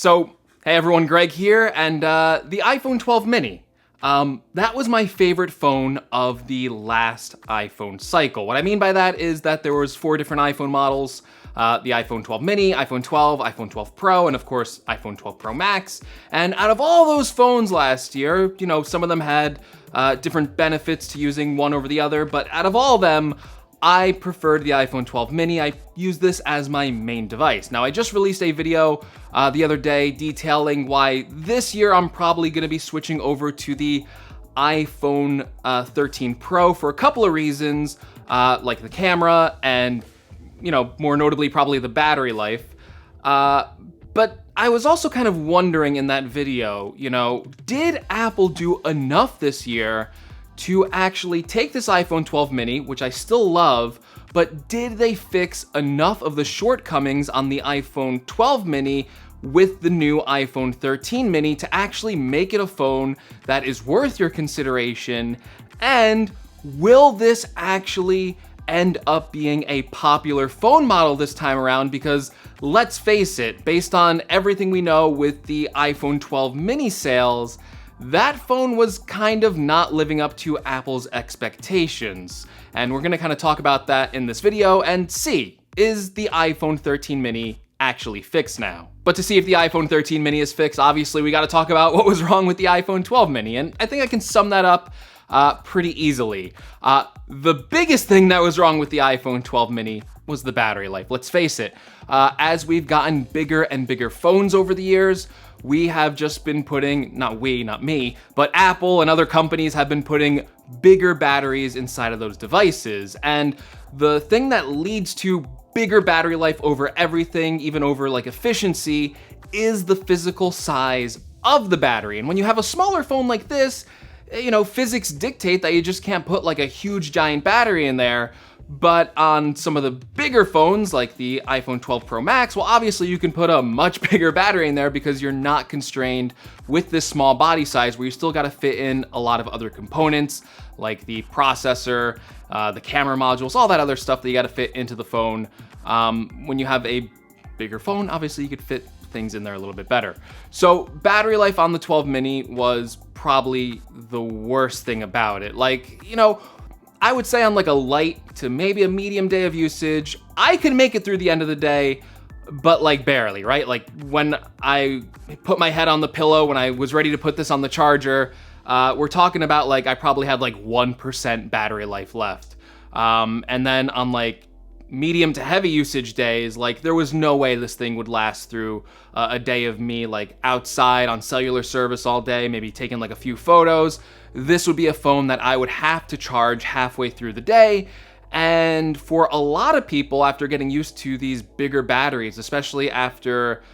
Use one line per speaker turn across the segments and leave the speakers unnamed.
So, hey everyone, Greg here, and the iPhone 12 mini. That was my favorite phone of the last iPhone cycle. What I mean by that is that there was 4 different iPhone models, the iPhone 12 mini, iPhone 12, iPhone 12 Pro, and of course, iPhone 12 Pro Max. And out of all those phones last year, some of them had different benefits to using one over the other, but out of all of them, I preferred the iPhone 12 mini. I use this as my main device. Now, I just released a video the other day detailing why this year I'm probably gonna be switching over to the iPhone 13 Pro for a couple of reasons, like the camera and, more notably probably the battery life. But I was also kind of wondering in that video, did Apple do enough this year to actually take this iPhone 12 mini, which I still love, but did they fix enough of the shortcomings on the iPhone 12 mini with the new iPhone 13 mini to actually make it a phone that is worth your consideration? And will this actually end up being a popular phone model this time around? Because let's face it, based on everything we know with the iPhone 12 mini sales, that phone was kind of not living up to Apple's expectations. And we're gonna kind of talk about that in this video and see, is the iPhone 13 mini actually fixed now? But to see if the iPhone 13 mini is fixed, obviously we gotta talk about what was wrong with the iPhone 12 mini. And I think I can sum that up pretty easily. The biggest thing that was wrong with the iPhone 12 mini was the battery life. Let's face it, as we've gotten bigger and bigger phones over the years, we have just been putting, not me, but Apple and other companies have been putting bigger batteries inside of those devices. And the thing that leads to bigger battery life over everything, even over like efficiency, is the physical size of the battery. And when you have a smaller phone like this, physics dictate that you just can't put like a huge giant battery in there. But on some of the bigger phones, like the iPhone 12 Pro Max, well, obviously you can put a much bigger battery in there because you're not constrained with this small body size where you still gotta fit in a lot of other components, like the processor, the camera modules, all that other stuff that you gotta fit into the phone. When you have a bigger phone, obviously you could fit things in there a little bit better. So battery life on the 12 mini was probably the worst thing about it. I would say on like a light to maybe a medium day of usage, I could make it through the end of the day, but like barely, right? Like when I put my head on the pillow, when I was ready to put this on the charger, we're talking about like, I probably had like 1% battery life left. And then on like medium to heavy usage days, like there was no way this thing would last through a day of me like outside on cellular service all day, maybe taking like a few photos. This would be a phone that I would have to charge halfway through the day. And for a lot of people, after getting used to these bigger batteries, especially after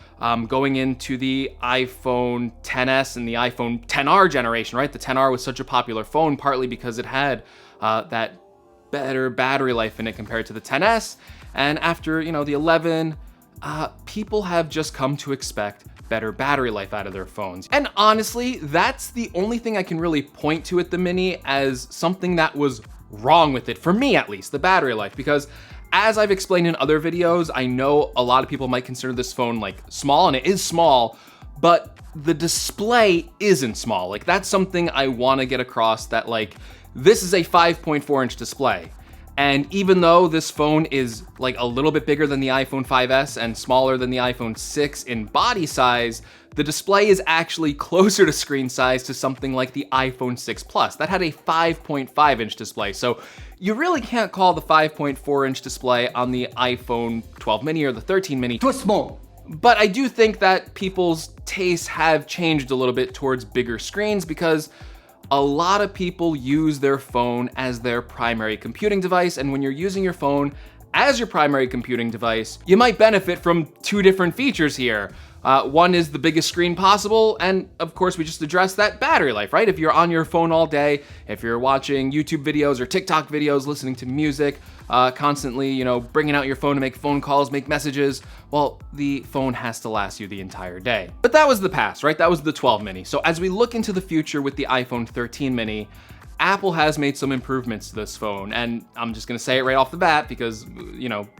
going into the iPhone XS and the iPhone XR generation, right? The XR was such a popular phone, partly because it had that better battery life in it compared to the XS. And after, the 11, people have just come to expect better battery life out of their phones. And honestly, that's the only thing I can really point to at the mini as something that was wrong with it, for me at least, the battery life. Because as I've explained in other videos, I know a lot of people might consider this phone like small, and it is small, but the display isn't small. Like that's something I wanna get across, that like, this is a 5.4-inch display. And even though this phone is like a little bit bigger than the iPhone 5S and smaller than the iPhone 6 in body size, the display is actually closer to screen size to something like the iPhone 6 Plus. That had a 5.5-inch display. So you really can't call the 5.4-inch display on the iPhone 12 mini or the 13 mini too small. But I do think that people's tastes have changed a little bit towards bigger screens, because a lot of people use their phone as their primary computing device, and when you're using your phone as your primary computing device, you might benefit from 2 different features here. One is the biggest screen possible, and of course we just addressed that battery life, right? If you're on your phone all day, if you're watching YouTube videos or TikTok videos, listening to music, constantly, bringing out your phone to make phone calls, make messages, well, the phone has to last you the entire day. But that was the past, right? That was the 12 mini. So as we look into the future with the iPhone 13 mini, Apple has made some improvements to this phone, and I'm just gonna say it right off the bat because,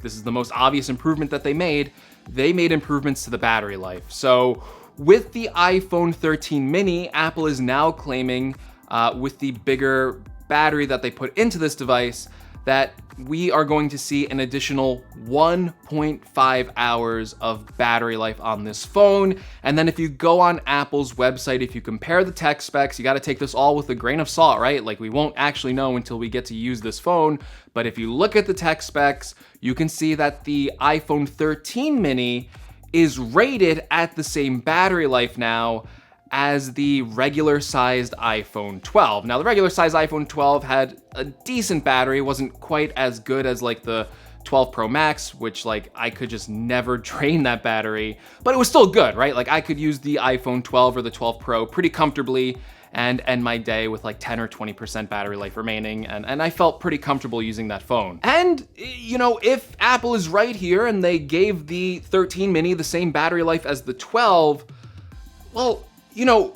this is the most obvious improvement that they made. They made improvements to the battery life. So with the iPhone 13 mini, Apple is now claiming, with the bigger battery that they put into this device, that we are going to see an additional 1.5 hours of battery life on this phone. And then if you go on Apple's website, if you compare the tech specs, you got to take this all with a grain of salt, right? Like, we won't actually know until we get to use this phone. But if you look at the tech specs, you can see that the iPhone 13 mini is rated at the same battery life now as the regular sized iPhone 12. Now, the regular sized iPhone 12 had a decent battery, wasn't quite as good as like the 12 Pro Max, which like I could just never drain that battery, but it was still good, right? Like I could use the iPhone 12 or the 12 Pro pretty comfortably and end my day with like 10 or 20% battery life remaining, and I felt pretty comfortable using that phone. And, if Apple is right here and they gave the 13 mini the same battery life as the 12, well,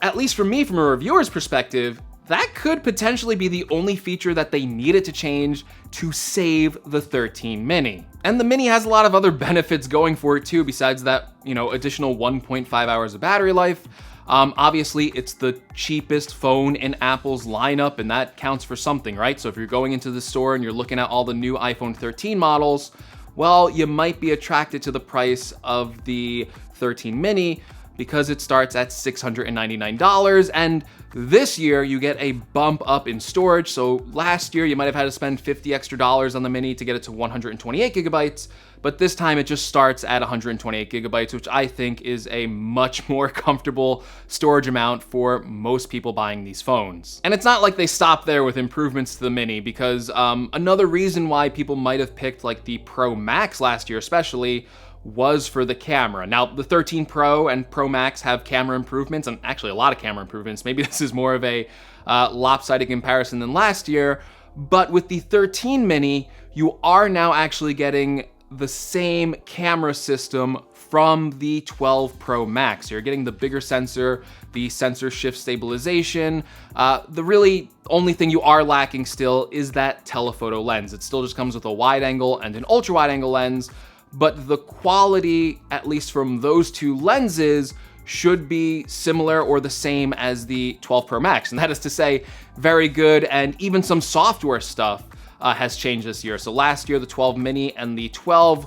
at least for me, from a reviewer's perspective, that could potentially be the only feature that they needed to change to save the 13 mini. And the mini has a lot of other benefits going for it too, besides that, additional 1.5 hours of battery life. Obviously, it's the cheapest phone in Apple's lineup, and that counts for something, right? So if you're going into the store and you're looking at all the new iPhone 13 models, well, you might be attracted to the price of the 13 mini, because it starts at $699, and this year you get a bump up in storage. So last year you might have had to spend $50 extra on the mini to get it to 128 gigabytes, but this time it just starts at 128 gigabytes, which I think is a much more comfortable storage amount for most people buying these phones. And it's not like they stopped there with improvements to the mini, because another reason why people might have picked like the Pro Max last year especially was for the camera. Now, the 13 Pro and Pro Max have camera improvements, and actually a lot of camera improvements. Maybe this is more of a lopsided comparison than last year, but with the 13 mini, you are now actually getting the same camera system from the 12 Pro Max. You're getting the bigger sensor, the sensor shift stabilization. The really only thing you are lacking still is that telephoto lens. It still just comes with a wide angle and an ultra wide angle lens, but the quality, at least from those two lenses, should be similar or the same as the 12 Pro Max. And that is to say, very good, and even some software stuff has changed this year. So last year, the 12 mini and the 12,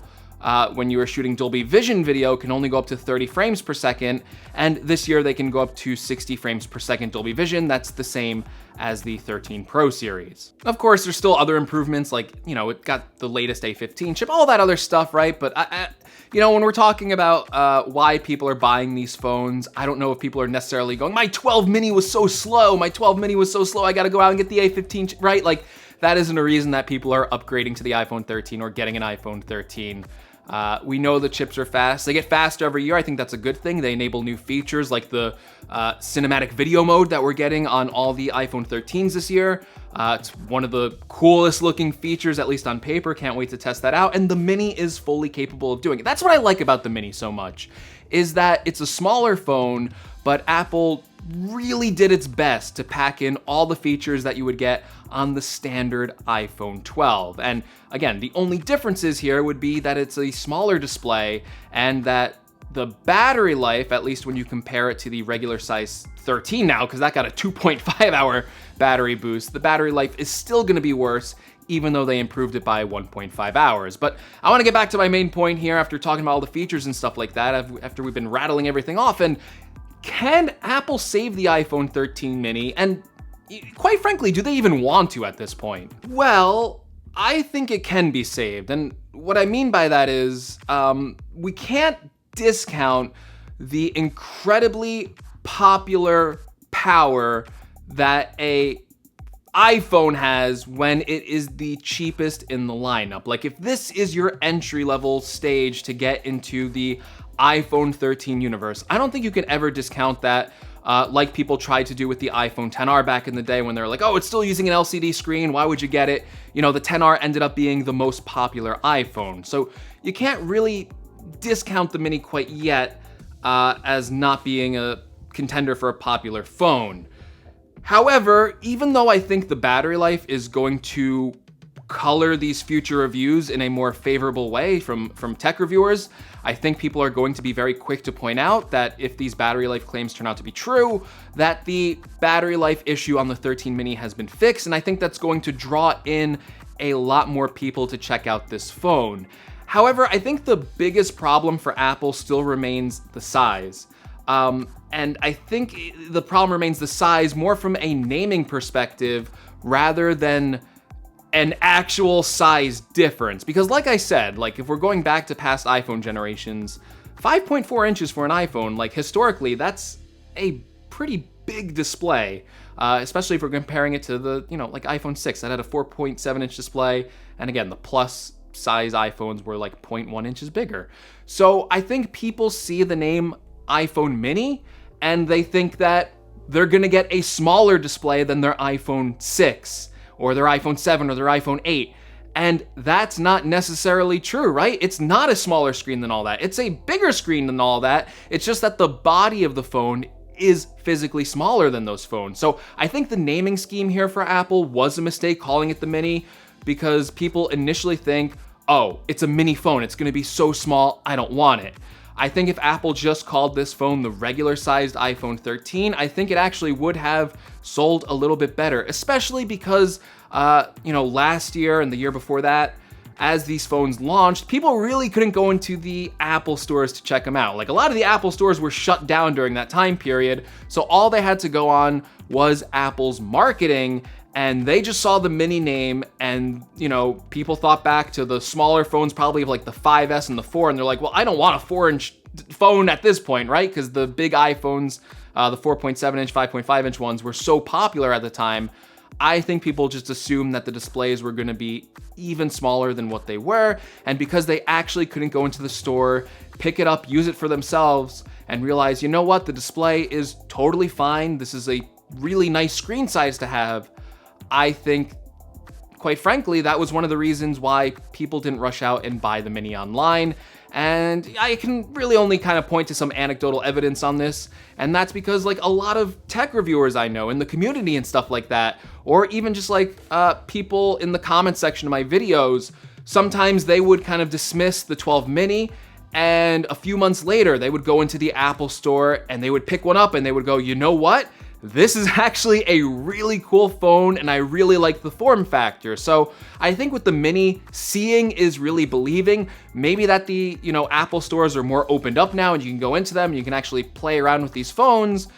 when you were shooting Dolby Vision video, can only go up to 30 frames per second. And this year they can go up to 60 frames per second Dolby Vision. That's the same as the 13 Pro series. Of course, there's still other improvements, like, it got the latest A15 chip, all that other stuff, right? But when we're talking about why people are buying these phones, I don't know if people are necessarily going, my 12 mini was so slow, I gotta go out and get the A15 chip, right? Like, that isn't a reason that people are upgrading to the iPhone 13 or getting an iPhone 13. We know the chips are fast. They get faster every year. I think that's a good thing. They enable new features like the cinematic video mode that we're getting on all the iPhone 13s this year. It's one of the coolest looking features, at least on paper. Can't wait to test that out. And the Mini is fully capable of doing it. That's what I like about the Mini so much, is that it's a smaller phone, but Apple really did its best to pack in all the features that you would get on the standard iPhone 12. And again, the only differences here would be that it's a smaller display and that the battery life, at least when you compare it to the regular size 13 now, because that got a 2.5 hour battery boost, the battery life is still gonna be worse, even though they improved it by 1.5 hours. But I wanna get back to my main point here after talking about all the features and stuff like that, after we've been rattling everything off. And can Apple save the iPhone 13 mini? And quite frankly, do they even want to at this point? Well, I think it can be saved. And what I mean by that is, we can't discount the incredibly popular power that a iPhone has when it is the cheapest in the lineup. Like, if this is your entry-level stage to get into the iPhone 13 universe, I don't think you can ever discount that, like people tried to do with the iPhone XR back in the day when they're like, oh, it's still using an LCD screen, why would you get it? The XR ended up being the most popular iPhone. So you can't really discount the Mini quite yet as not being a contender for a popular phone. However, even though I think the battery life is going to color these future reviews in a more favorable way from tech reviewers, I think people are going to be very quick to point out that if these battery life claims turn out to be true, that the battery life issue on the 13 mini has been fixed, and I think that's going to draw in a lot more people to check out this phone. However, I think the biggest problem for Apple still remains the size. And I think the problem remains the size more from a naming perspective rather than an actual size difference. Because like I said, like if we're going back to past iPhone generations, 5.4 inches for an iPhone, like historically, that's a pretty big display. Especially if we're comparing it to the, like iPhone 6 that had a 4.7 inch display. And again, the plus size iPhones were like 0.1 inches bigger. So I think people see the name iPhone mini and they think that they're gonna get a smaller display than their iPhone 6 or their iPhone 7 or their iPhone 8. And that's not necessarily true, right? It's not a smaller screen than all that. It's a bigger screen than all that. It's just that the body of the phone is physically smaller than those phones. So I think the naming scheme here for Apple was a mistake calling it the mini, because people initially think, oh, it's a mini phone, it's gonna be so small, I don't want it. I think if Apple just called this phone the regular sized iPhone 13, I think it actually would have sold a little bit better, especially because, last year and the year before that, as these phones launched, people really couldn't go into the Apple stores to check them out. Like a lot of the Apple stores were shut down during that time period, so all they had to go on was Apple's marketing, and they just saw the mini name and, people thought back to the smaller phones, probably of like the 5S and the 4, and they're like, well, I don't want a 4-inch phone at this point, right? Because the big iPhones, the 4.7-inch, 5.5-inch ones were so popular at the time. I think people just assumed that the displays were gonna be even smaller than what they were, and because they actually couldn't go into the store, pick it up, use it for themselves, and realize, you know what, the display is totally fine, this is a really nice screen size to have. I think, quite frankly, that was one of the reasons why people didn't rush out and buy the mini online. And I can really only kind of point to some anecdotal evidence on this, and that's because like a lot of tech reviewers I know in the community and stuff like that, or even just like people in the comment section of my videos, sometimes they would kind of dismiss the 12 mini, and a few months later they would go into the Apple store and they would pick one up and they would go, you know what? This is actually a really cool phone and I really like the form factor. So I think with the mini, seeing is really believing. Maybe that the, Apple stores are more opened up now and you can go into them and you can actually play around with these phones.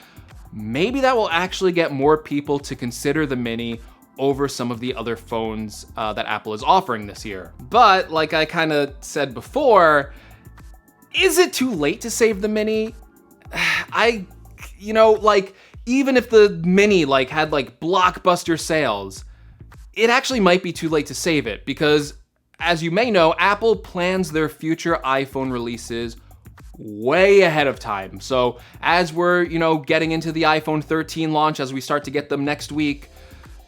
Maybe that will actually get more people to consider the mini over some of the other phones that Apple is offering this year. But like I kind of said before, is it too late to save the mini? Even if the mini had blockbuster sales, it actually might be too late to save it, because as you may know, Apple plans their future iPhone releases way ahead of time. So as we're, getting into the iPhone 13 launch, as we start to get them next week,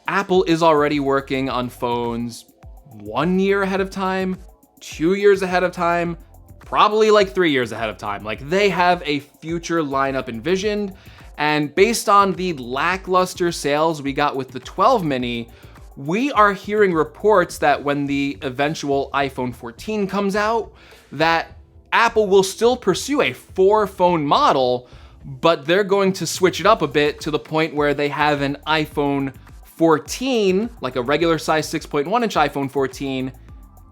Apple is already working on phones 1 year ahead of time, 2 years ahead of time, probably 3 years ahead of time. Like they have a future lineup envisioned. And based on the lackluster sales we got with the 12 mini, we are hearing reports that when the eventual iPhone 14 comes out, that Apple will still pursue a 4-phone model, but they're going to switch it up a bit to the point where they have an iPhone 14, like a regular size 6.1-inch iPhone 14,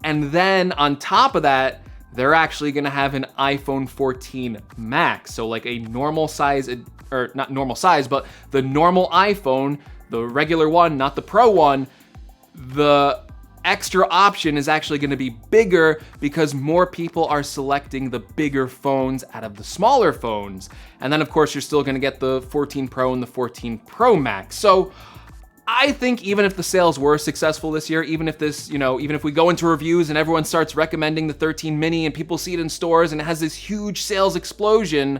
and then on top of that, they're actually gonna have an iPhone 14 Max, so like a normal size, or not normal size, but the normal iPhone, the regular one, not the Pro one, the extra option is actually gonna be bigger because more people are selecting the bigger phones out of the smaller phones. And then of course, you're still gonna get the 14 Pro and the 14 Pro Max. So I think even if the sales were successful this year, even if this, even if we go into reviews and everyone starts recommending the 13 mini and people see it in stores and it has this huge sales explosion,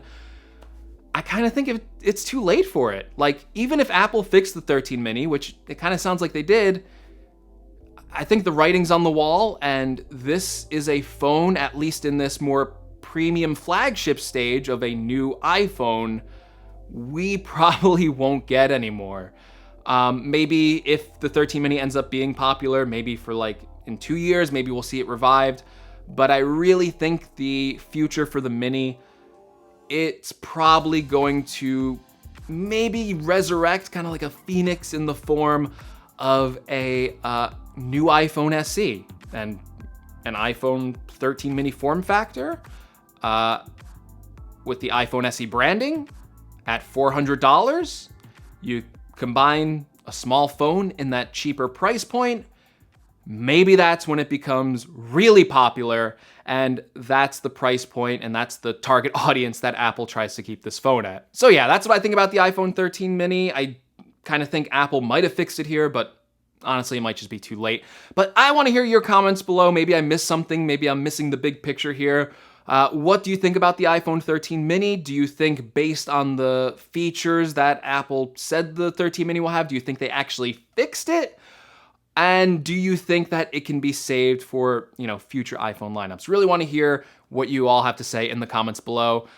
I kind of think it's too late for it. Like, even if Apple fixed the 13 mini, which it kind of sounds like they did, I think the writing's on the wall, and this is a phone, at least in this more premium flagship stage of a new iPhone, we probably won't get anymore. Maybe if the 13 mini ends up being popular, maybe for like in 2 years, maybe we'll see it revived. But I really think the future for the mini, it's probably going to maybe resurrect kind of like a phoenix in the form of a new iPhone SE and an iPhone 13 mini form factor with the iPhone SE branding at $400. You combine a small phone in that cheaper price point, maybe that's when it becomes really popular, and that's the price point and that's the target audience that Apple tries to keep this phone at. So yeah, that's what I think about the iPhone 13 mini. I kind of think Apple might have fixed it here, but honestly, it might just be too late. But I want to hear your comments below. Maybe I missed something. Maybe I'm missing the big picture here. What do you think about the iPhone 13 mini? Do you think, based on the features that Apple said the 13 mini will have, do you think they actually fixed it? And do you think that it can be saved for, future iPhone lineups? Really want to hear what you all have to say in the comments below.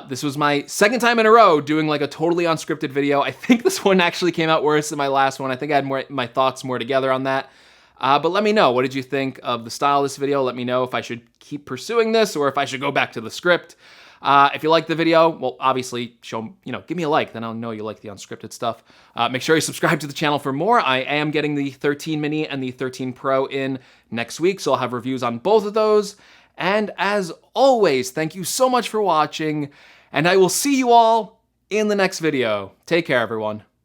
This was my second time in a row doing like a totally unscripted video. I think this one actually came out worse than my last one. I think I had my thoughts more together on that. But let me know, what did you think of the style of this video? Let me know if I should keep pursuing this or if I should go back to the script. If you liked the video, well, obviously, give me a like, then I'll know you like the unscripted stuff. Make sure you subscribe to the channel for more. I am getting the 13 mini and the 13 Pro in next week, so I'll have reviews on both of those. And as always, thank you so much for watching, and I will see you all in the next video. Take care, everyone.